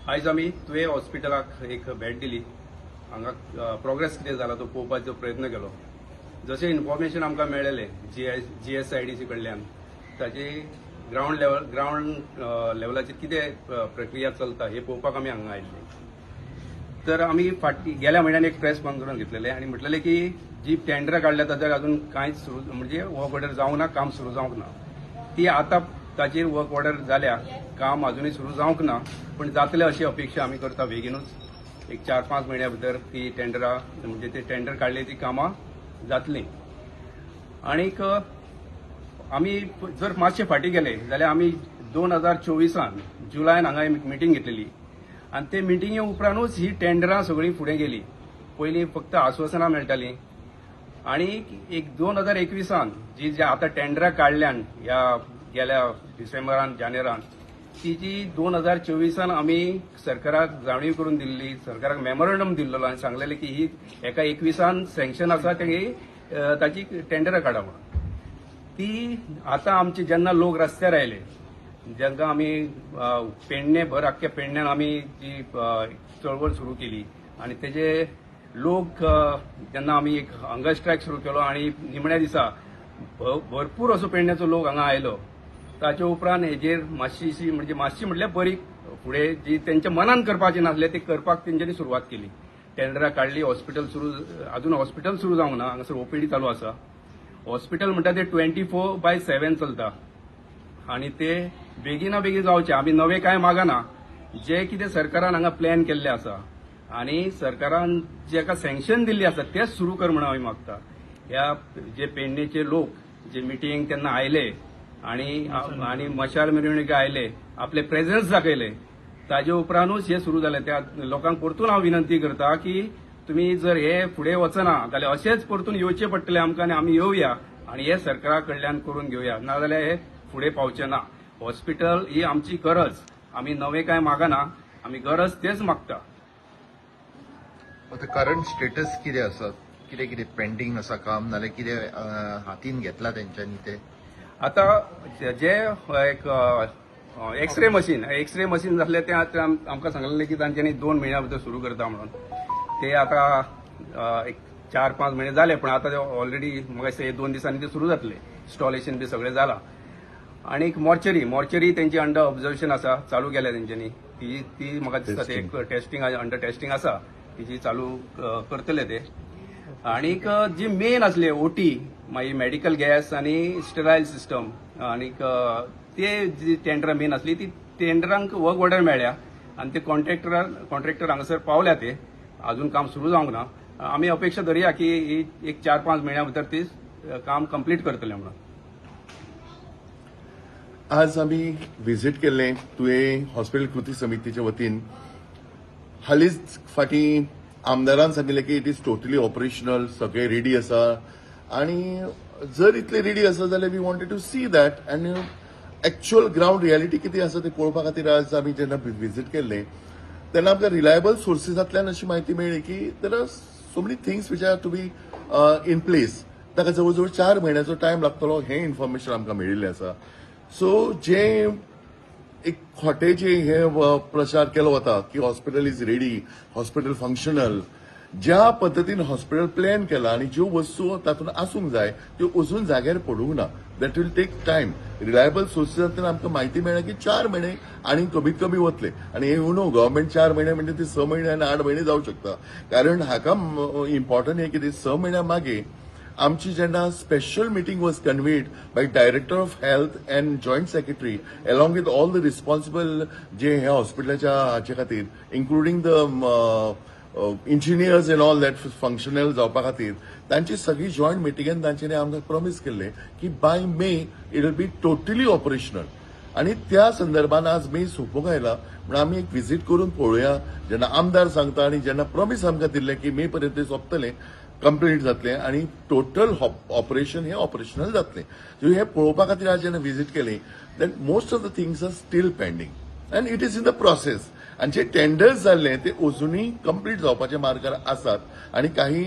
आयज आमी तुवें हॉस्पिटलाक एक भेट दिली. हांगा प्रोग्रेस कितें जाला तो पळोवपाचो प्रयत्न केलो. जशें इन्फॉर्मेशन आमकां मेळ्ळेलें GSIDC कडल्यान ताची ग्राउंड लेवलाचेर कितें प्रक्रिया चलता हे पळोवपाक आमी हांगा आयिल्ले. तर आमी गेल्या म्हयन्यान एक प्रेस कॉन्फरन्स घेतलेले आनी म्हटलेलें की जी टेंडरां काडल्या ताचेर अजून कांयच सुरू म्हणजे वर्क ऑर्डर जावंक ना, काम सुरू जावंक ना. ती आतां ताचेर वर्क ऑर्डर जाल्या, काम अजूनय सुरू जावंक ना, पण जातले अशी अपेक्षा आमी करता बेगीनूच. एक 4-5 म्हयन्या भितर ती टेंडरां म्हणजे ते टेंडर काडले ती कामां जातली. आनीक आमी जर मातशे फाटीं गेले जाल्यार आमी 2024 जुलयान हांगा एक मिटींग घेतलेली आनी ते मिटिंगे उपरांतूच ही टेंडरां सगळीं फुडें गेली. पयलीं फक्त आश्वासनां मेळटालीं आनी एक 2021 जी आतां टेंडरां काडल्यान ह्या गेल्या डिसेंबरान जानेरान ती जी 2024 आमी सरकाराक जाणीव करून दिल्ली, सरकाराक मेमोरंडम दिल्लो आनी सांगलेलें की ही एका 21 सँक्शन आसा तें ताची टेंडरां काडा म्हणून. ती आतां आमचे जेन्ना लोक रस्त्यार आयले, जेन्ना आमी पेडणे भर आख्ख्या पेडण्यान आमी जी चळवळ सुरू केली आनी तेजे लोक जेन्ना आमी एक हंगर स्ट्रायक सुरू केलो आनी निमण्या दिसा भरपूर असो पेडण्याचो लोक हांगा आयलो. ताचे उपरांत हेजेर मातशी म्हटल्यार बरी फुडें जी तेंच्या मनान करपाचें नासलें ते करपाक तेंच्यांनी सुरवात केली. टेंडरां काडली, अजून हॉस्पिटल सुरू जावंक ना, हांगासर OPD चालू आसा. हॉस्पिटल म्हणटा ते 24/7 चलता आनी ते बेगिना बेगीन जावचें. आमी नवें कांय मागना, जे कितें सरकारान हांगा प्लॅन केल्लें आसा आनी सरकारान जेका सँक्शन दिल्ली आसा तेच सुरू कर म्हणून आमी मागता. ह्या जे पेडणेचे लोक जे मिटींग तेन्ना आयले आनी मशाल मिरवणुकी आयले, आपले प्रेझन्स दाखयले, ताजे उपरांतूच हे सुरू जालें. त्या लोकांक परतून हांव विनंती करता की तुमी जर हे फुडें वचना जाल्यार अशेंच परतून येवचें पडटलें आमकां आनी आमी येवया आनी हे सरकारा कडल्यान करून घेवया, नाजाल्यार हे फुडें पावचें ना. हॉस्पिटल ही आमची गरज, आमी नवें कांय मागना, आमी गरज तेच मागता. करंट स्टेटस कितें आसा, कितें कितें पेंडिंग आसा काम, नाल्यार कितें हातीन घेतला तेंच्यांनी ते? आतां जे एक एक्सरे मशीन जाल्ले ते आमकां सांगलेलें की तांच्यांनी 2 म्हयन्या भितर सुरू करता म्हणून. ते आतां एक 4-5 म्हयने जाले, पण आतां ते ऑलरेडी म्हाका दिसता 2 दिसांनी ते सुरू जातले. इन्स्टॉलेशन बी सगळें जालां. आनीक मॉर्चरी तेंची अंडर ऑब्जर्वेशन आसा, चालू केल्या तेंच्यांनी. ती म्हाका दिसता ते एक टेस्टिंग अंडर टेस्टिंग आसा, तिची चालू करतले ते. आनीक जी मेन आसले OT, मागीर मेडिकल गॅस आनी स्टेरायल सिस्टम, आनीक ते जी टेंडरां मेन आसली ती टेंडरांक वर्क ऑर्डर मेळ्ळ्या आनी ते कॉन्ट्रॅक्टर हांगासर पावल्या. ते अजून काम सुरू जावंक ना. आमी अपेक्षा धरया की एक 4-5 म्हयन्या भितर ती काम कंप्लीट करतले म्हणून. आज आमी व्हिजीट केल्लें तुवें हॉस्पिटल कृती समितीच्या वतीन. हालींच फाटीं आमदारान सांगिल्लें की इट इज टोटली ऑपरेशनल, सगळें रेडी आसा. आनी जर इतलें रेडी आसा जाल्यार we wanted to see that आनी एक्च्युअल ग्राउंड रियालिटी कितें आसा ते पळोवपा खातीर आज आमी जेन्ना व्हिजीट केल्लें तेन्ना आमकां रिलायबल सोर्सीसांतल्यान अशी म्हायती मेळ्ळी की there are so many things which are to be in place. ताका जवळ जवळ 4 म्हयन्याचो टायम लागतलो हें इन्फॉर्मेशन आमकां मेळिल्लें आसा. सो जे एक खोटे जे हे प्रचार केलो वता की hospital is ready, hospital functional, ज्या पद्दतीन हॉस्पिटल प्लॅन केला आनी ज्यो वस्तू तातूंत आसूंक जाय त्यो अजून जाग्यार पडूंक ना. That will take time. Reliable सोर्सीसांतल्यान आमकां म्हायती मेळ्ळ्या की 4 म्हयने आनी कमीत कमी वतले. आनी हे नो गव्हर्मेंट 4 म्हयने म्हणजे ते 6 म्हयने आनी 8 म्हयने जावंक शकता. कारण हाका इम्पॉर्टंट हे कितें 6 म्हयन्या मागे आमची जेन्ना special meeting was convened by director of health and joint secretary along with all the responsible जे ह्या हॉस्पिटलाच्या हाचे खातीर including the engineers and all that functional जावपा खातीर तांची सगळी जॉईंट मिटिंगेन तांच्यांनी आमकां प्रॉमीस केल्लें की by May it will be totally operational. आनी त्या संदर्भान आज मे सोंपूंक आयला म्हणून आमी एक व्हिजीट करून पळोवया. जेन्ना आमदार सांगता आनी जेन्ना प्रॉमीस आमकां दिल्लें की मे पर्यंत तें सोंपतलें, कंप्लीट जातलें आनी टोटल ऑपरेशन हे ऑपरेशनल जातलें. सो हे पळोवपा खातीर आज जेन्ना व्हिजीट केली that most of the things are still pending and it is in the process. आनी जे टेंडर्स जाल्ले ते अजुनूय कंप्लीट जावपाचे मार्गार आसात आनी काही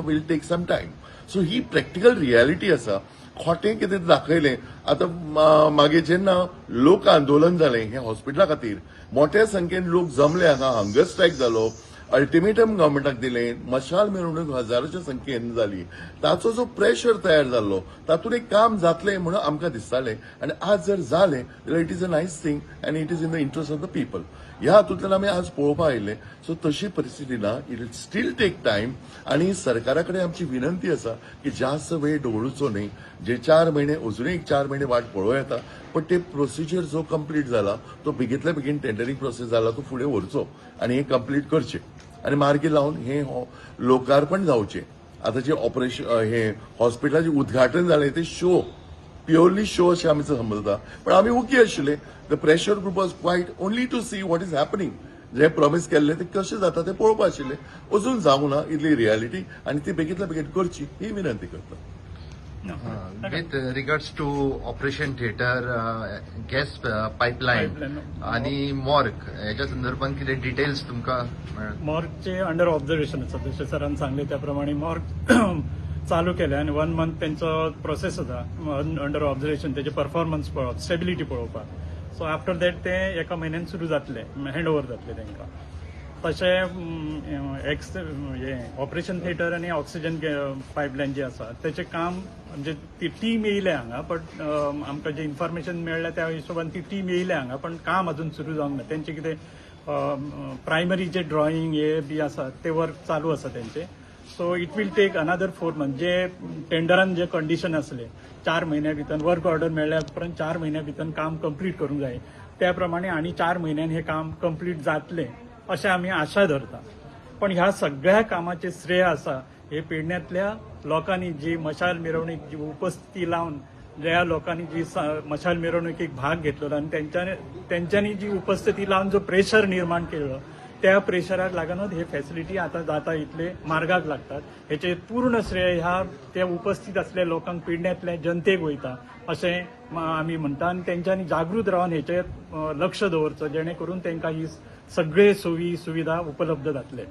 will take some time. So ही प्रॅक्टिकल रियालिटी आसा. खोटें कितें दाखयलें आतां मागे जेन्ना लोक आंदोलन जालें हे हॉस्पिटला खातीर मोठ्या संख्येन लोक जमले हांगा हंगर स्ट्रायक जालो अल्टिमेटम गव्हर्मेंटाक दिलें मशाल मिरवणूक हजाराच्या संख्येन जाली ताचो जो प्रेशर तयार जाल्लो तातूंत एक काम जातलें म्हणून आमकां दिसतालें आनी आज जर जालें जाल्यार it is a nice thing and it is in the interest of the people ह्या हातूंतल्यान आमी आज पळोवपा आयिल्ले सो तशी परिस्थिती ना it will still take time आनी सरकारा कडेन आमची विनंती आसा की जास्त वेळ दवरूचो न्ही जे 4 महिने अजूनय एक 4 महिने वाट पळोवं येता पण ते प्रोसिजर जो कंप्लीट जाला तो बेगींतल्या बेगीन टेंडरींग प्रोसेस जाला तो फुडें व्हरचो आनी हे कंप्लीट करचे आनी मार्गी लावन हे लोकार्पण जावचे आता जे ऑपरेशन हे हॉस्पिटलाचे उद्घाटन जालें ते शो प्युअरली शो अशें आमी समजता पण आमी ओके आशिल्ले the pressure group was quite only to see what is happening जे प्रॉमिस केल्ले ते कशें जाता ते पळोवपा आशिल्ले अजून जावं ना इतली रियालिटी आनी ती बेगींतल्या बेगीन करची ही विनंती करता with regards to operation theatre gas pipeline आणि मॉर्ग याच्या संदर्भात कितें डिटेल्स तुमकां मेळ्ळ्या? मॉर्गचे अंडर ऑब्झर्वेशन आसा जशें सरान सांगले त्या प्रमाणे मॉर्ग चालू केले आणि 1 मंथ त्यांचो प्रोसेस आसा अंडर ऑब्झर्वेशन त्याचे परफॉर्मन्स पळोवप स्टेबिलिटी पळोवपाक सो आफ्टर दॅट ते एका म्हयन्यान सुरू जातले हँड ओव्हर जातले तांकां तशें ऑपरेशन थिएटर आणि ऑक्सिजन पायपलायन जे आसा त्याचे काम म्हणजे ती टीम येयले हांगा पण आमकां जे इन्फॉर्मेशन मेळ्ळें त्या हिशोबान ती टीम येयले हांगा पण काम अजून सुरू जावंक ना तेंचे कितें प्रायमरी जे ड्रॉइंग हे बी आसा ते वर्क चालू आसा तेंचे so it will take another 4 month जे टेंडरान जे कंडिशन असले 4 महिन्या भितर वर्क ऑर्डर मेळ्ळ्या उपरांत 4 महिन्या भितर काम कंप्लीट करूंक जाय त्या प्रमाणे आनी 4 महिन्यान हे काम कंप्लीट जातले अशें आमी आशा धरता पण ह्या सगळ्या कामाचे श्रेय आसा हे पेडण्यातल्या लोकांनी जी मशाल मिरवणूक जी उपस्थिती लावन ज्या लोकांनी जी मशाल मिरवणुकीक भाग घेतलेलो आणि त्यांच्यानी जी उपस्थिती लावन जो प्रेशर निर्माण केलो त्या प्रेशराक लागूनच हे फॅसिलिटी आता जाता इतले मार्गाक लागतात हेचे पूर्ण श्रेय ह्या त्या उपस्थित असलेल्या लोकांक पेडण्यातल्या जनतेक वयता अशें आमी म्हणटा आनी तेंच्यांनी जागृत रावन हेचेर लक्ष दवरचो जेणे करून तांकां ही सगळे सोयी सुविधा उपलब्ध जातले